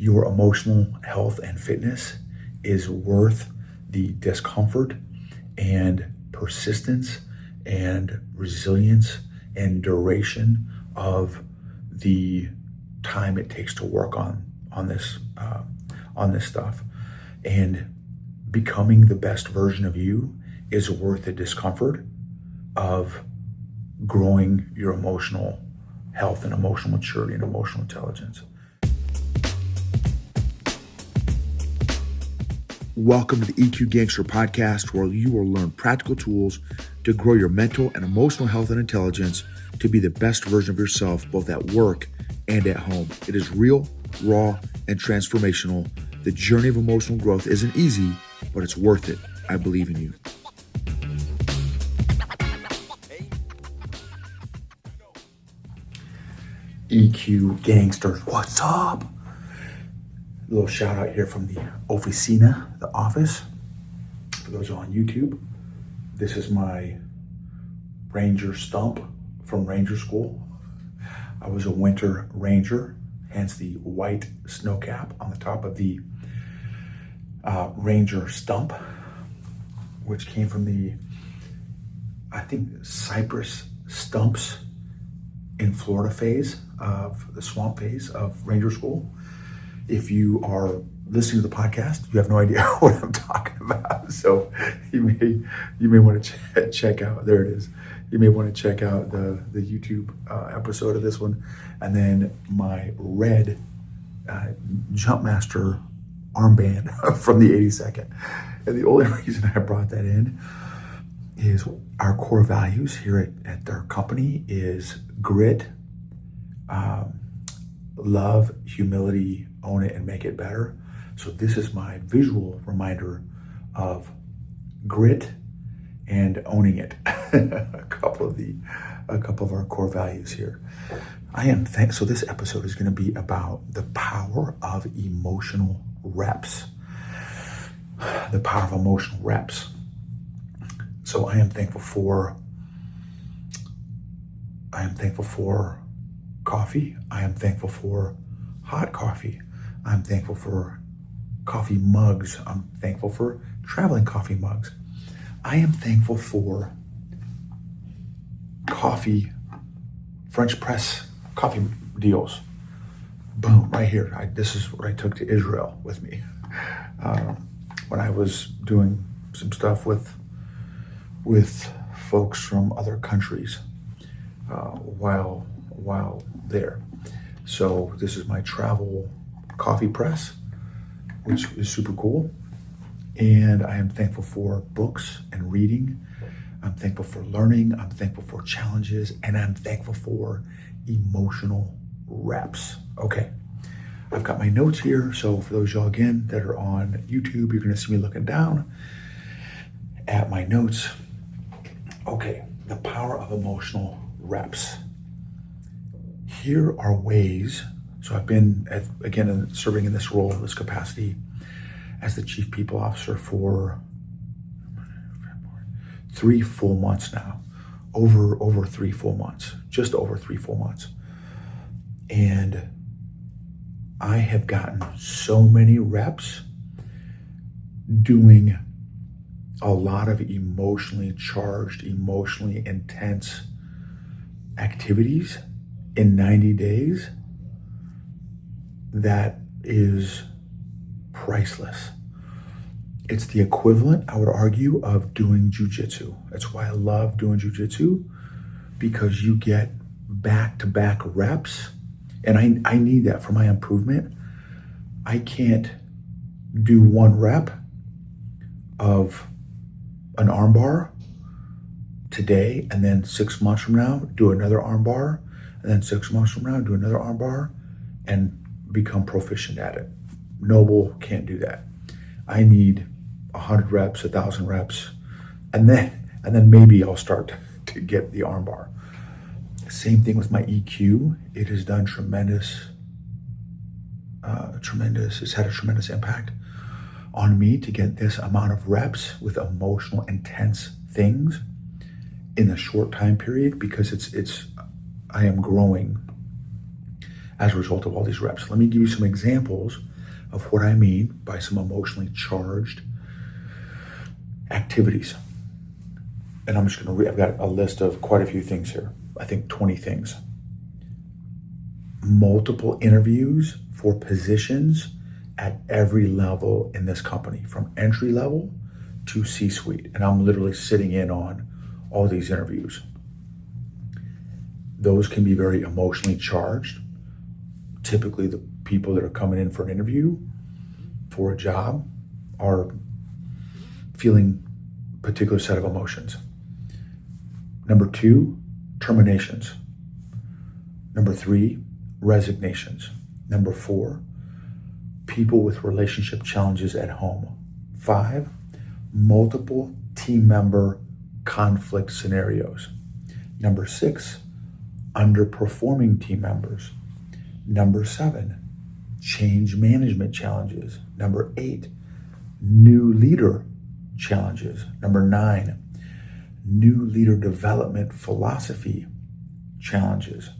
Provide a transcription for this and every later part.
your emotional health and fitness is worth the discomfort and persistence and resilience and duration of the time it takes to work on this stuff. And becoming the best version of you is worth the discomfort of growing your emotional health and emotional maturity and emotional intelligence. Welcome to the EQ Gangster podcast, where you will learn practical tools to grow your mental and emotional health and intelligence to be the best version of yourself, both at work and at home. It is real, raw, and transformational. The journey of emotional growth isn't easy, but it's worth it. I believe in you. EQ Gangsters, what's up? A little shout out here from the oficina, the office. For those on YouTube, this is my Ranger stump from Ranger School. I was a winter Ranger, hence the white snow cap on the top of the Ranger stump, which came from the, I think, cypress stumps in Florida phase of the swamp phase of Ranger School. If you are listening to the podcast, you have no idea what I'm talking about. So you may want to check out, there it is. You may want to check out the YouTube episode of this one. And then my red Jumpmaster armband from the 82nd. And the only reason I brought that in is our core values here at their company is grit, love, humility, own it and make it better. So this is my visual reminder of grit and owning it. a couple of our core values here. So this episode is going to be about the power of emotional reps. The power of emotional reps. So I am thankful for coffee. I am thankful for hot coffee. I'm thankful for coffee mugs. I'm thankful for traveling coffee mugs. I am thankful for coffee, French press coffee deals. Boom, right here. This is what I took to Israel with me when I was doing some stuff with folks from other countries while there. So this is my travel coffee press, which is super cool. And I am thankful for books and reading. I'm thankful for learning. I'm thankful for challenges. And I'm thankful for emotional reps. Okay, I've got my notes here. So for those y'all, again, that are on YouTube, you're going to see me looking down at my notes. Okay, the power of emotional reps. Here are ways. So I've been, serving in this role, this capacity as the Chief People Officer for 3 full months now. Over 3 full months. Just over 3 full months. And I have gotten so many reps doing a lot of emotionally charged, emotionally intense activities in 90 days that is priceless. It's the equivalent, I would argue, of doing jujitsu. That's why I love doing jujitsu, because you get back-to-back reps, and I need that for my improvement. I can't do 1 rep of an armbar today, and then 6 months from now, do another armbar, and then 6 months from now, do another armbar, and become proficient at it. Noble can't do that. I need 100 reps, 1,000 reps, and then maybe I'll start to get the armbar. Same thing with my EQ. It has done tremendous. It's had a tremendous impact on me to get this amount of reps with emotional, intense things in a short time period, because I am growing as a result of all these reps. Let me give you some examples of what I mean by some emotionally charged activities. And I'm just going to I've got a list of quite a few things here. I think 20 things. Multiple interviews for positions at every level in this company, from entry level to C-suite. And I'm literally sitting in on all these interviews. Those can be very emotionally charged. Typically, the people that are coming in for an interview for a job are feeling a particular set of emotions. Number 2, terminations. Number 3, resignations. Number 4, people with relationship challenges at home. 5, multiple team member conflict scenarios. Number 6, underperforming team members. Number 7, change management challenges. Number 8, new leader challenges. Number 9, new leader development philosophy challenges.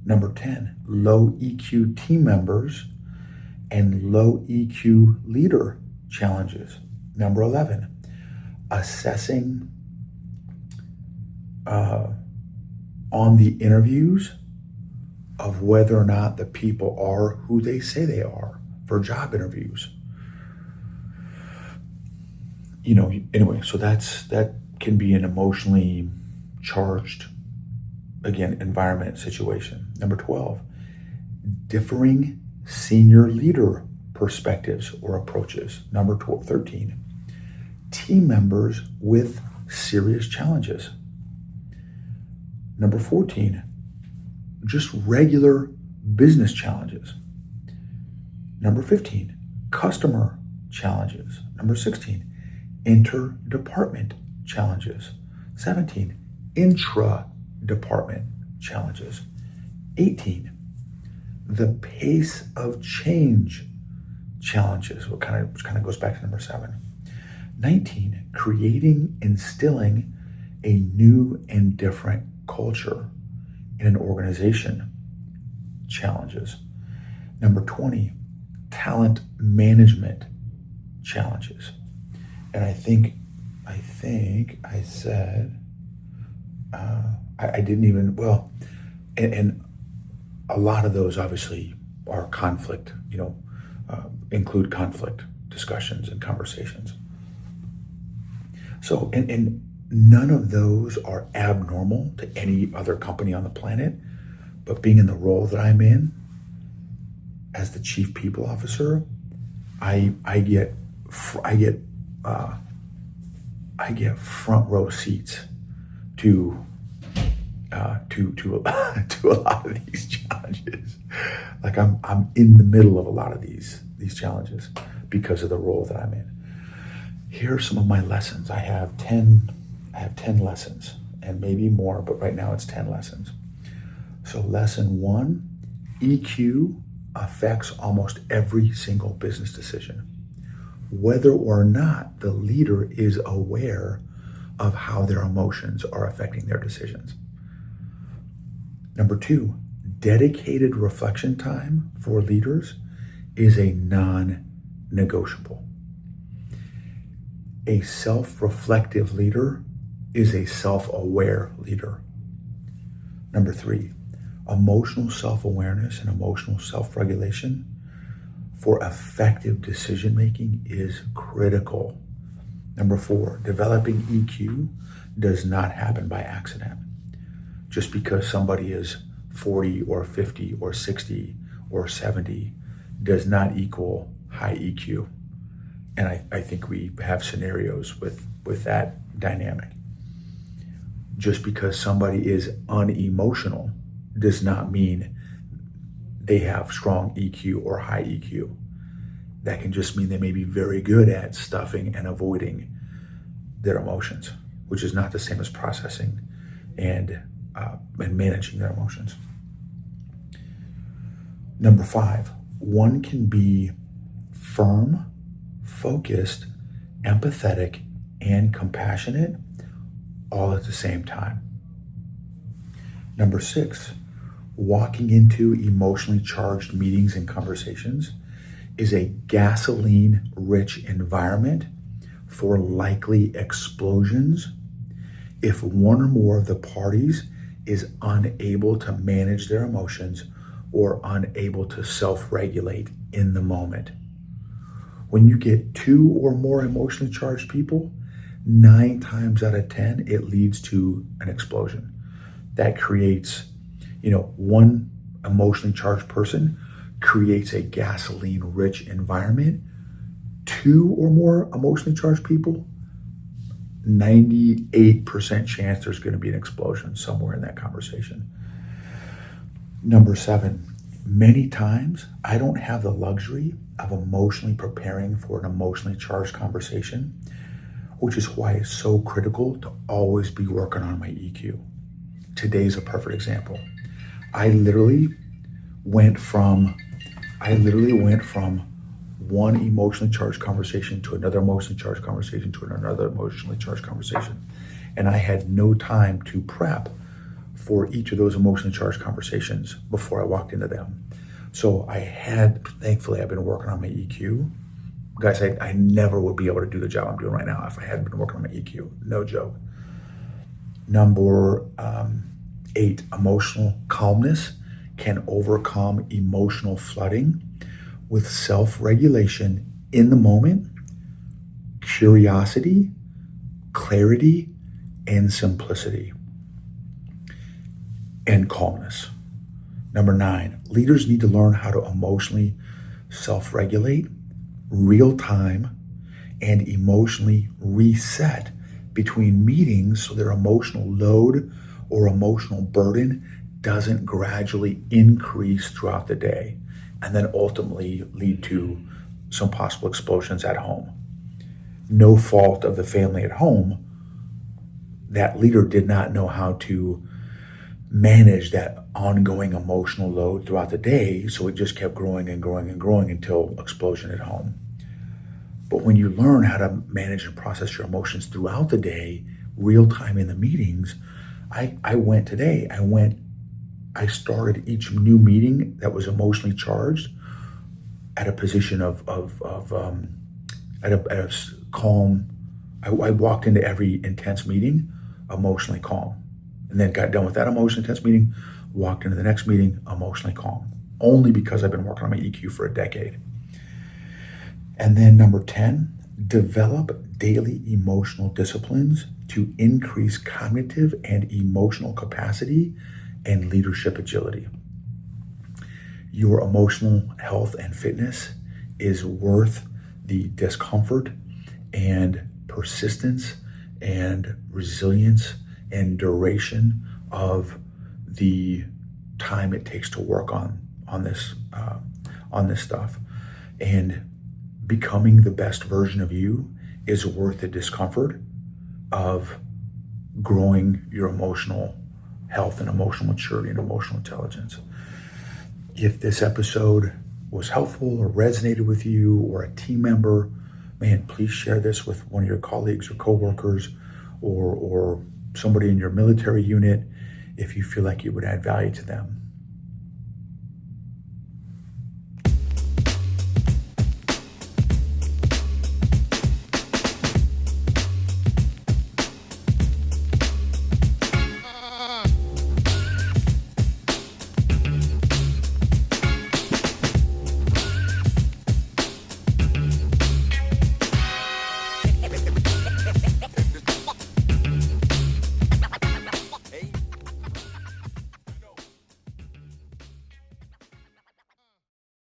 Number 10, low EQ team members and low EQ leader challenges. Number 11, assessing on the interviews of whether or not the people are who they say they are for job interviews. Anyway, so that can be an emotionally charged, again, environment situation. Number 12, differing senior leader perspectives or approaches. Number 13, team members with serious challenges. Number 14, just regular business challenges. Number 15, customer challenges. Number 16, inter-department challenges. 17, intra-department challenges. 18, the pace of change challenges, which kind of goes back to number 7. 19, creating, instilling a new and different culture in an organization challenges. Number 20, talent management challenges. And I think I said, I didn't even, and a lot of those obviously are conflict, include conflict discussions and conversations. So, and none of those are abnormal to any other company on the planet, but being in the role that I'm in as the chief people officer, I get front row seats to a lot of these challenges. Like I'm in the middle of a lot of these challenges because of the role that I'm in. Here are some of my lessons. I have 10 lessons and maybe more, but right now it's 10 lessons. So lesson 1, EQ affects almost every single business decision, whether or not the leader is aware of how their emotions are affecting their decisions. Number 2, dedicated reflection time for leaders is a non-negotiable. A self-reflective leader is a self-aware leader. Number 3, emotional self-awareness and emotional self-regulation for effective decision-making is critical. Number 4, developing EQ does not happen by accident. Just because somebody is 40 or 50 or 60 or 70 does not equal high EQ. And I think we have scenarios with that dynamic. Just because somebody is unemotional does not mean they have strong EQ or high EQ. That can just mean they may be very good at stuffing and avoiding their emotions, which is not the same as processing and managing their emotions. Number 5, one can be firm, focused, empathetic, and compassionate all at the same time. Number 6, Walking into emotionally charged meetings and conversations is a gasoline-rich environment for likely explosions if one or more of the parties is unable to manage their emotions or unable to self-regulate in the moment. When you get 2 or more emotionally charged people, 9 times out of 10, it leads to an explosion. That creates, one emotionally charged person creates a gasoline-rich environment. 2 or more emotionally charged people, 98% chance there's going to be an explosion somewhere in that conversation. Number 7, many times I don't have the luxury of emotionally preparing for an emotionally charged conversation, which is why it's so critical to always be working on my EQ. Today's a perfect example. I literally went from one emotionally charged conversation to another emotionally charged conversation to another emotionally charged conversation. And I had no time to prep for each of those emotionally charged conversations before I walked into them. So thankfully, I've been working on my EQ. Guys, I never would be able to do the job I'm doing right now if I hadn't been working on my EQ. No joke. Number 8, emotional calmness can overcome emotional flooding with self-regulation in the moment, curiosity, clarity, and simplicity, and calmness. Number 9, leaders need to learn how to emotionally self-regulate, real-time, and emotionally reset between meetings so their emotional load or emotional burden doesn't gradually increase throughout the day and then ultimately lead to some possible explosions at home. No fault of the family at home. That leader did not know how to manage that ongoing emotional load throughout the day, so it just kept growing and growing and growing until explosion at home. But when you learn how to manage and process your emotions throughout the day, real time in the meetings, I started each new meeting that was emotionally charged at a position of calm. I walked into every intense meeting emotionally calm, and then got done with that emotionally intense meeting, walked into the next meeting emotionally calm, only because I've been working on my EQ for a decade. And then number 10, develop daily emotional disciplines to increase cognitive and emotional capacity and leadership agility. Your emotional health and fitness is worth the discomfort and persistence and resilience and duration of the time it takes to work on this stuff. And becoming the best version of you is worth the discomfort of growing your emotional health and emotional maturity and emotional intelligence. If this episode was helpful or resonated with you or a team member, man, please share this with one of your colleagues or coworkers or somebody in your military unit if you feel like it would add value to them.